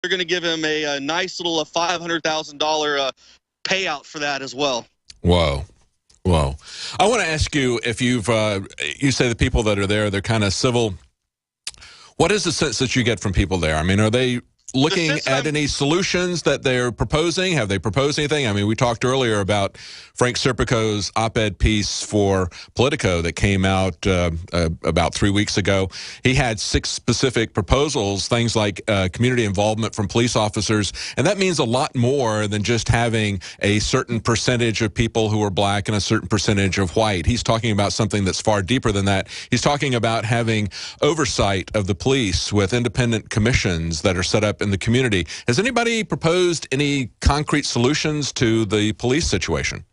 they're going to give him a nice little $500,000 payout for that as well. Whoa. Whoa. I want to ask you if you say the people that are there, they're kind of civil. What is the sense that you get from people there? I mean, are they looking at any solutions that they're proposing? Have they proposed anything? I mean, we talked earlier about Frank Serpico's op-ed piece for Politico that came out about 3 weeks ago. He had 6 specific proposals, things like community involvement from police officers, and that means a lot more than just having a certain percentage of people who are black and a certain percentage of white. He's talking about something that's far deeper than that. He's talking about having oversight of the police with independent commissions that are set up in the community. Has anybody proposed any concrete solutions to the police situation?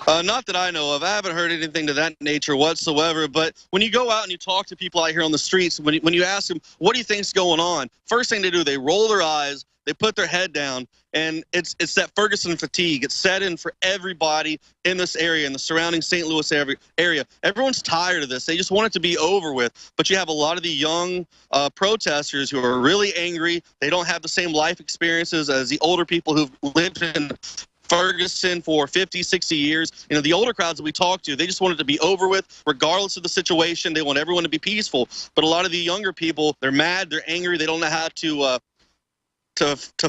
Not that I know of. I haven't heard anything to that nature whatsoever. But when you go out and you talk to people out here on the streets, when you ask them, what do you think's going on? First thing they do, they roll their eyes, they put their head down, and it's that Ferguson fatigue. It's set in for everybody in this area, in the surrounding St. Louis area. Everyone's tired of this. They just want it to be over with. But you have a lot of the young protesters who are really angry. They don't have the same life experiences as the older people who've lived in Ferguson for 50, 60 years. You know, the older crowds that we talk to, they just want it to be over with, regardless of the situation. They want everyone to be peaceful. But a lot of the younger people, they're mad, they're angry, they don't know how to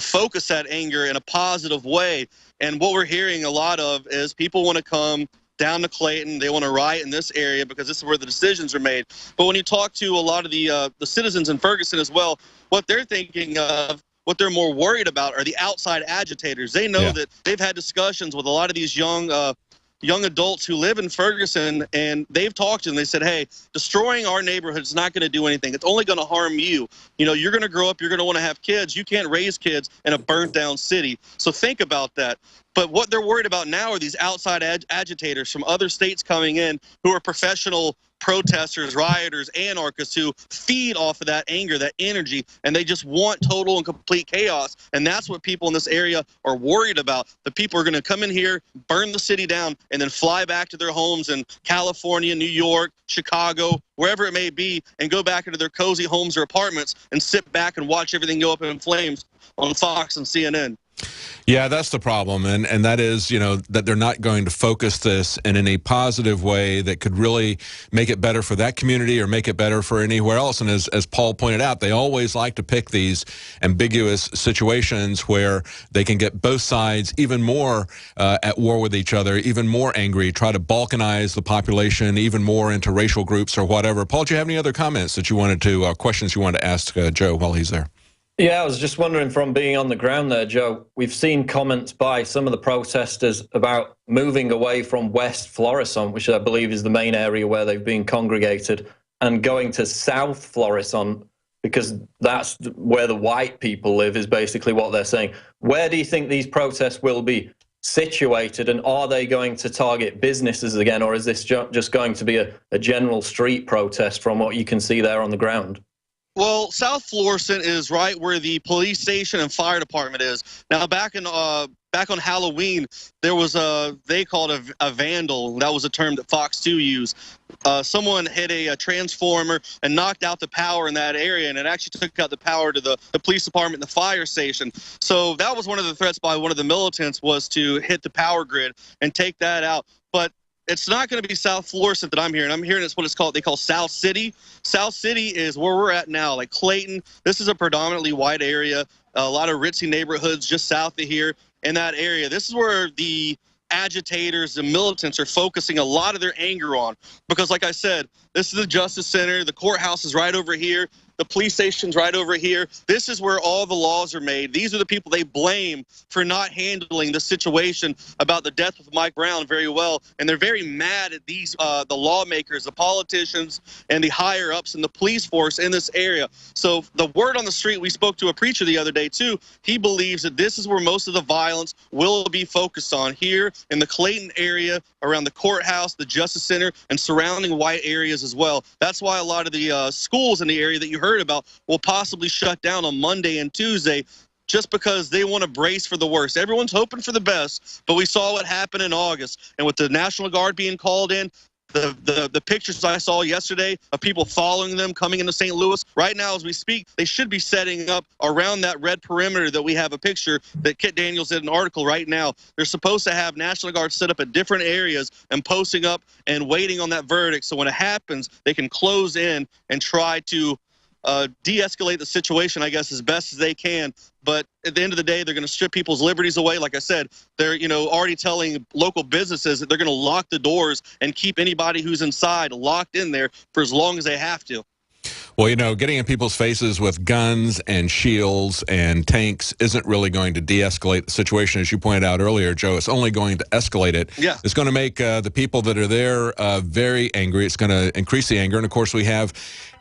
focus that anger in a positive way. And what we're hearing a lot of is people want to come down to Clayton. They want to riot in this area because this is where the decisions are made. But when you talk to a lot of the citizens in Ferguson as well, what they're thinking of, what they're more worried about are the outside agitators. They know that they've had discussions with a lot of these young adults who live in Ferguson, and they've talked to them. They said, hey, destroying our neighborhood is not going to do anything. It's only going to harm you. You know, you're going to grow up, you're going to want to have kids. You can't raise kids in a burnt down city. So think about that. But what they're worried about now are these outside agitators from other states coming in who are professional protesters, rioters, anarchists who feed off of that anger, that energy, and they just want total and complete chaos. And that's what people in this area are worried about. The people are going to come in here, burn the city down, and then fly back to their homes in California, New York, Chicago, wherever it may be, and go back into their cozy homes or apartments and sit back and watch everything go up in flames on Fox and CNN. Yeah, that's the problem, and that is, you know, that they're not going to focus this in any positive way that could really make it better for that community or make it better for anywhere else. And as Paul pointed out, they always like to pick these ambiguous situations where they can get both sides even more at war with each other, even more angry, try to balkanize the population even more into racial groups or whatever. Paul, do you have any other comments that you wanted to, questions you wanted to ask Joe while he's there? Yeah, I was just wondering, from being on the ground there, Joe, we've seen comments by some of the protesters about moving away from West Florissant, which I believe is the main area where they've been congregated, and going to South Florissant because that's where the white people live, is basically what they're saying. Where do you think these protests will be situated, and are they going to target businesses again, or is this just going to be a general street protest from what you can see there on the ground? Well, South Florissant is right where the police station and fire department is. Now, back on Halloween, there was they called a vandal. That was a term that Fox 2 used. Someone hit a transformer and knocked out the power in that area, and it actually took out the power to the police department and the fire station. So that was one of the threats by one of the militants, was to hit the power grid and take that out. But it's not going to be South Florissant that I'm hearing. I'm hearing it's what it's called. They call South City. South City is where we're at now, like Clayton. This is a predominantly white area, a lot of ritzy neighborhoods just south of here in that area. This is where the agitators, the militants are focusing a lot of their anger on. Because like I said, this is the Justice Center. The courthouse is right over here. The police station's right over here. This is where all the laws are made. These are the people they blame for not handling the situation about the death of Mike Brown very well. And they're very mad at these, the lawmakers, the politicians, and the higher ups in the police force in this area. So the word on the street, we spoke to a preacher the other day too. He believes that this is where most of the violence will be focused on, here in the Clayton area, around the courthouse, the Justice Center, and surrounding white areas as well. That's why a lot of the schools in the area that you heard about will possibly shut down on Monday and Tuesday, just because they want to brace for the worst. Everyone's hoping for the best, but we saw what happened in August. And with the National Guard being called in, the pictures I saw yesterday of people following them coming into St. Louis, right now as we speak, they should be setting up around that red perimeter that we have a picture that Kit Daniels did an article right now. They're supposed to have National Guard set up at different areas and posting up and waiting on that verdict. So when it happens, they can close in and try to de-escalate the situation, I guess, as best as they can. But at the end of the day, they're going to strip people's liberties away. Like I said, they're already telling local businesses that they're going to lock the doors and keep anybody who's inside locked in there for as long as they have to. Well, getting in people's faces with guns and shields and tanks isn't really going to de-escalate the situation, as you pointed out earlier, Joe. It's only going to escalate it. Yeah. It's going to make the people that are there very angry. It's going to increase the anger. And, of course, we have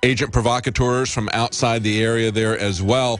agent provocateurs from outside the area there as well.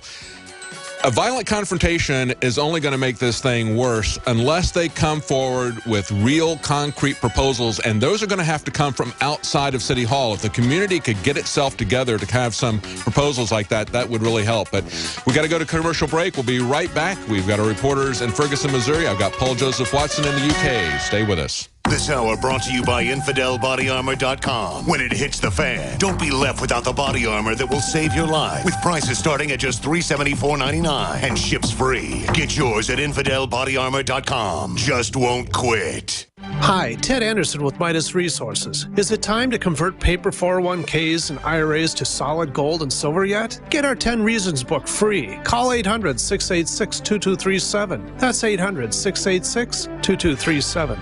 A violent confrontation is only going to make this thing worse unless they come forward with real concrete proposals, and those are going to have to come from outside of City Hall. If the community could get itself together to have some proposals like that, that would really help. But we got to go to commercial break. We'll be right back. We've got our reporters in Ferguson, Missouri. I've got Paul Joseph Watson in the UK. Stay with us. This hour brought to you by InfidelBodyArmor.com. When it hits the fan, don't be left without the body armor that will save your life. With prices starting at just $374.99 and ships free. Get yours at InfidelBodyArmor.com. Just won't quit. Hi, Ted Anderson with Midas Resources. Is it time to convert paper 401ks and IRAs to solid gold and silver yet? Get our 10 Reasons book free. Call 800-686-2237. That's 800-686-2237.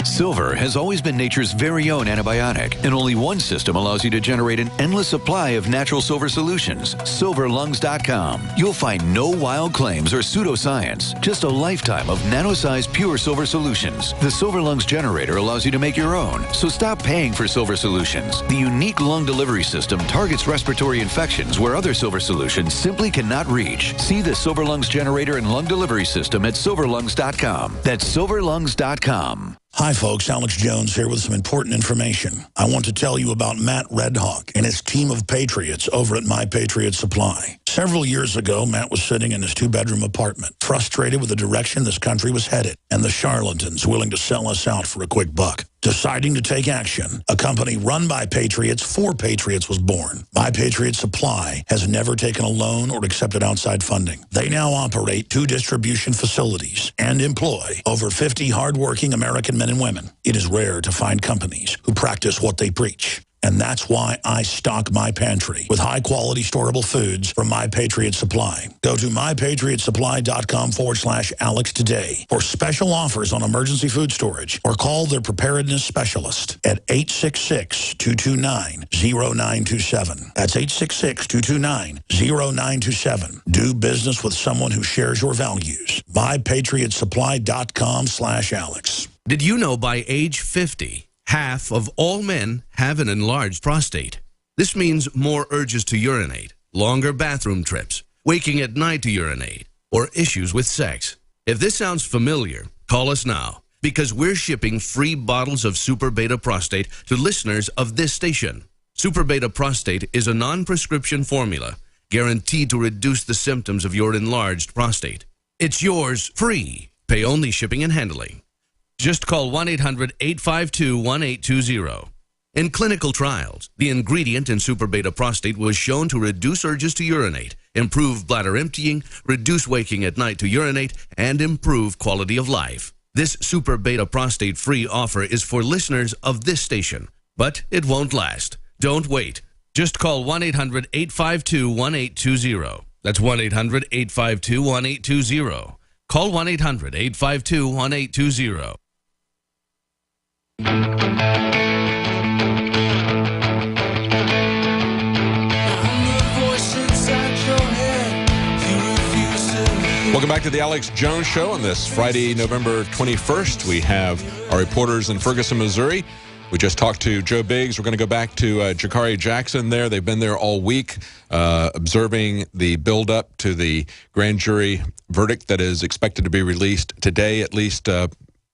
Silver has always been nature's very own antibiotic, and only one system allows you to generate an endless supply of natural silver solutions. SilverLungs.com. You'll find no wild claims or pseudoscience, just a lifetime of nano-sized pure silver solutions. The Silver Lungs generator allows you to make your own, so stop paying for silver solutions. The unique lung delivery system targets respiratory infections where other silver solutions simply cannot reach. See the Silver Lungs generator and lung delivery system at SilverLungs.com. That's SilverLungs.com. Hi, folks. Alex Jones here with some important information. I want to tell you about Matt Redhawk and his team of patriots over at My Patriot Supply. Several years ago, Matt was sitting in his two-bedroom apartment, frustrated with the direction this country was headed and the charlatans willing to sell us out for a quick buck. Deciding to take action, a company run by patriots for patriots was born. My Patriot Supply has never taken a loan or accepted outside funding. They now operate 2 distribution facilities and employ over 50 hardworking American men and women. It is rare to find companies who practice what they preach. And that's why I stock my pantry with high-quality storable foods from My Patriot Supply. Go to mypatriotsupply.com/Alex today for special offers on emergency food storage, or call their preparedness specialist at 866-229-0927. That's 866-229-0927. Do business with someone who shares your values. mypatriotsupply.com/Alex. Did you know by age 50, half of all men have an enlarged prostate? This means more urges to urinate, longer bathroom trips, waking at night to urinate, or issues with sex. If this sounds familiar, call us now, because we're shipping free bottles of Super Beta Prostate to listeners of this station. Super Beta Prostate is a non-prescription formula guaranteed to reduce the symptoms of your enlarged prostate. It's yours free. Pay only shipping and handling. Just call 1-800-852-1820. In clinical trials, the ingredient in Super Beta Prostate was shown to reduce urges to urinate, improve bladder emptying, reduce waking at night to urinate, and improve quality of life. This Super Beta Prostate free offer is for listeners of this station, but it won't last. Don't wait. Just call 1-800-852-1820. That's 1-800-852-1820. Call 1-800-852-1820. Welcome back to the Alex Jones Show on this Friday, November 21st. We have our reporters in Ferguson, Missouri. We just talked to Joe Biggs. We're going to go back to Jakari Jackson there. They've been there all week observing the build-up to the grand jury verdict that is expected to be released today, at least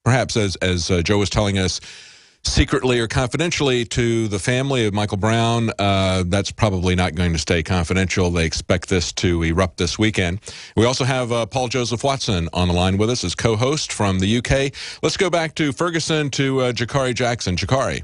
perhaps as Joe was telling us, secretly or confidentially to the family of Michael Brown. That's probably not going to stay confidential. They expect this to erupt this weekend. We also have Paul Joseph Watson on the line with us as co-host from the UK. Let's go back to Ferguson to Jakari Jackson. Jakari.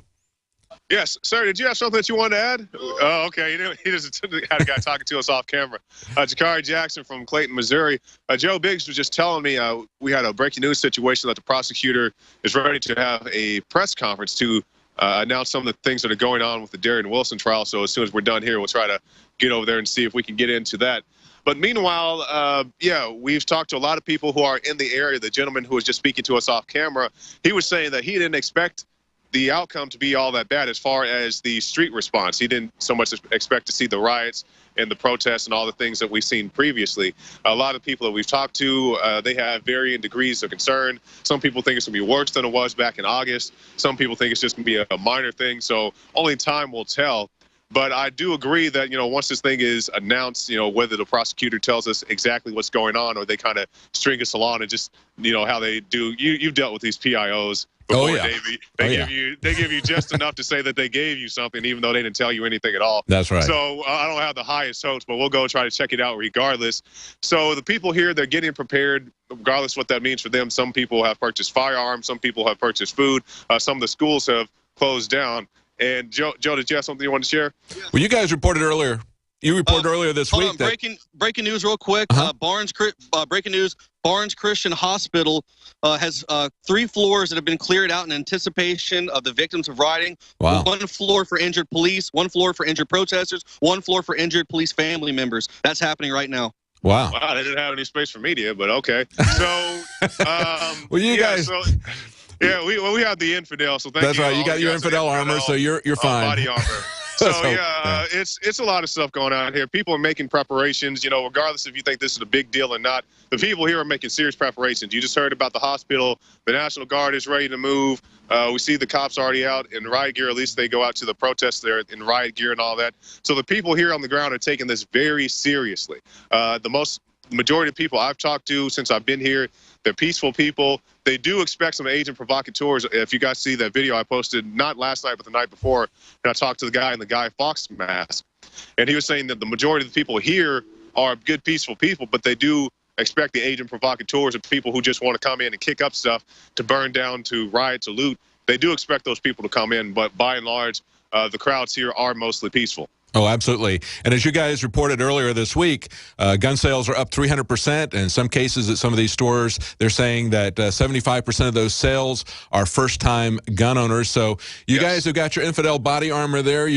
Yes, sir. Did you have something that you wanted to add? Oh, okay. He just had a guy talking to us off camera. Jakari Jackson from Clayton, Missouri. Joe Biggs was just telling me we had a breaking news situation that the prosecutor is ready to have a press conference to announce some of the things that are going on with the Darian Wilson trial. So as soon as we're done here, we'll try to get over there and see if we can get into that. But meanwhile, yeah, we've talked to a lot of people who are in the area. The gentleman who was just speaking to us off camera, he was saying that he didn't expect the outcome to be all that bad as far as the street response. He didn't so much expect to see the riots and the protests and all the things that we've seen previously. A lot of people that we've talked to, they have varying degrees of concern. Some people think it's going to be worse than it was back in August. Some people think it's just going to be a minor thing. So only time will tell. But I do agree that, once this thing is announced, whether the prosecutor tells us exactly what's going on or they kind of string us along and just, how they do. You've dealt with these PIOs before, Davey. They give you just enough to say that they gave you something, even though they didn't tell you anything at all. That's right. So I don't have the highest hopes, but we'll go try to check it out regardless. So the people here, they're getting prepared, regardless what that means for them. Some people have purchased firearms. Some people have purchased food. Some of the schools have closed down. And Joe, did you have something you wanted to share? Well, you guys reported earlier. You reported earlier this week. Breaking news real quick. Breaking news. Barnes Christian Hospital has 3 floors that have been cleared out in anticipation of the victims of rioting. Wow. 1 floor for injured police, 1 floor for injured protesters, 1 floor for injured police family members. That's happening right now. Wow. Wow, they didn't have any space for media, but okay. So, well, you guys. So, yeah, we have the Infidel, so thank you. That's right. You got your Infidel armor, so you're fine. Body armor. So it's a lot of stuff going on here. People are making preparations, regardless if you think this is a big deal or not. The people here are making serious preparations. You just heard about the hospital. The National Guard is ready to move. We see the cops already out in riot gear. At least they go out to the protests there in riot gear and all that. So the people here on the ground are taking this very seriously. The majority of people I've talked to since I've been here, they're peaceful people. They do expect some agent provocateurs. If you guys see that video I posted, not last night, but the night before, and I talked to the guy in the Guy Fawkes mask, and he was saying that the majority of the people here are good, peaceful people, but they do expect the agent provocateurs and people who just want to come in and kick up stuff, to burn down, to riot, to loot. They do expect those people to come in, but by and large, the crowds here are mostly peaceful. Oh, absolutely. And as you guys reported earlier this week, gun sales are up 300%. In some cases at some of these stores, they're saying that 75% of those sales are first-time gun owners. So you guys who got your Infidel body armor there,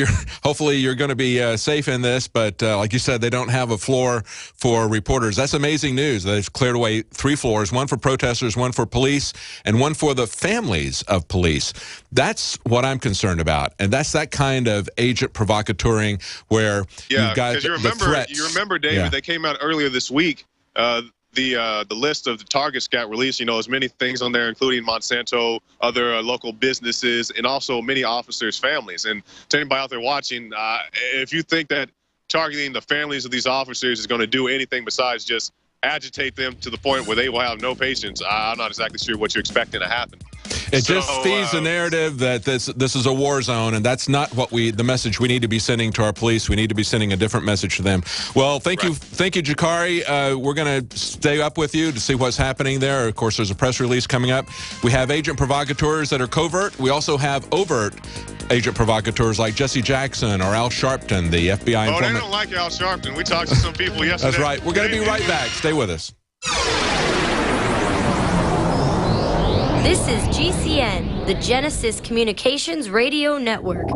hopefully you're going to be safe in this. But like you said, they don't have a floor for reporters. That's amazing news. They've cleared away 3 floors, 1 for protesters, 1 for police, and 1 for the families of police. That's what I'm concerned about. And that's that kind of agent provocateuring where you've got the threats. You remember, David, they came out earlier this week. The list of the targets got released. As many things on there, including Monsanto, other local businesses, and also many officers' families. And to anybody out there watching, if you think that targeting the families of these officers is going to do anything besides just agitate them to the point where they will have no patience, I'm not exactly sure what you're expecting to happen. It just feeds the narrative that this is a war zone, and that's not what the message we need to be sending to our police. We need to be sending a different message to them. Well, thank you, Jakari. We're going to stay up with you to see what's happening there. Of course, there's a press release coming up. We have agent provocateurs that are covert. We also have overt agent provocateurs like Jesse Jackson or Al Sharpton, the FBI informant. They don't like Al Sharpton. We talked to some people yesterday. That's right. We're going to be right back. Stay with us. This is GCN, the Genesis Communications Radio Network.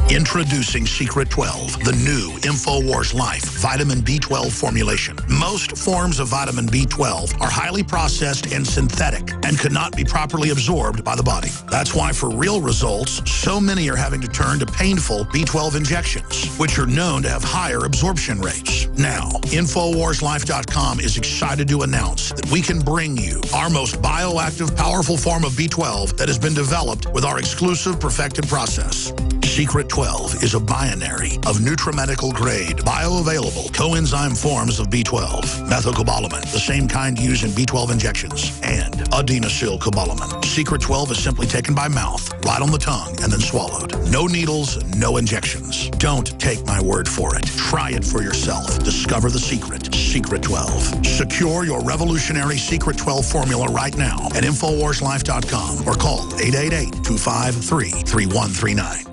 Introducing Secret 12, the new InfoWars Life vitamin B12 formulation. Most forms of vitamin B12 are highly processed and synthetic and could not be properly absorbed by the body. That's why for real results, so many are having to turn to painful B12 injections, which are known to have higher absorption rates. Now, InfoWarsLife.com is excited to announce that we can bring you our most bioactive, powerful form of B12 that has been developed with our exclusive perfected process. Secret 12 is a binary of nutramedical-grade, bioavailable coenzyme forms of B12, methylcobalamin, the same kind used in B12 injections, and adenosylcobalamin. Secret 12 is simply taken by mouth, right on the tongue, and then swallowed. No needles, no injections. Don't take my word for it. Try it for yourself. Discover the secret. Secret 12. Secure your revolutionary Secret 12 formula right now at InfoWarsLife.com or call 888-253-3139.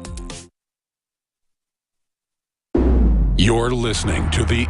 You're listening to the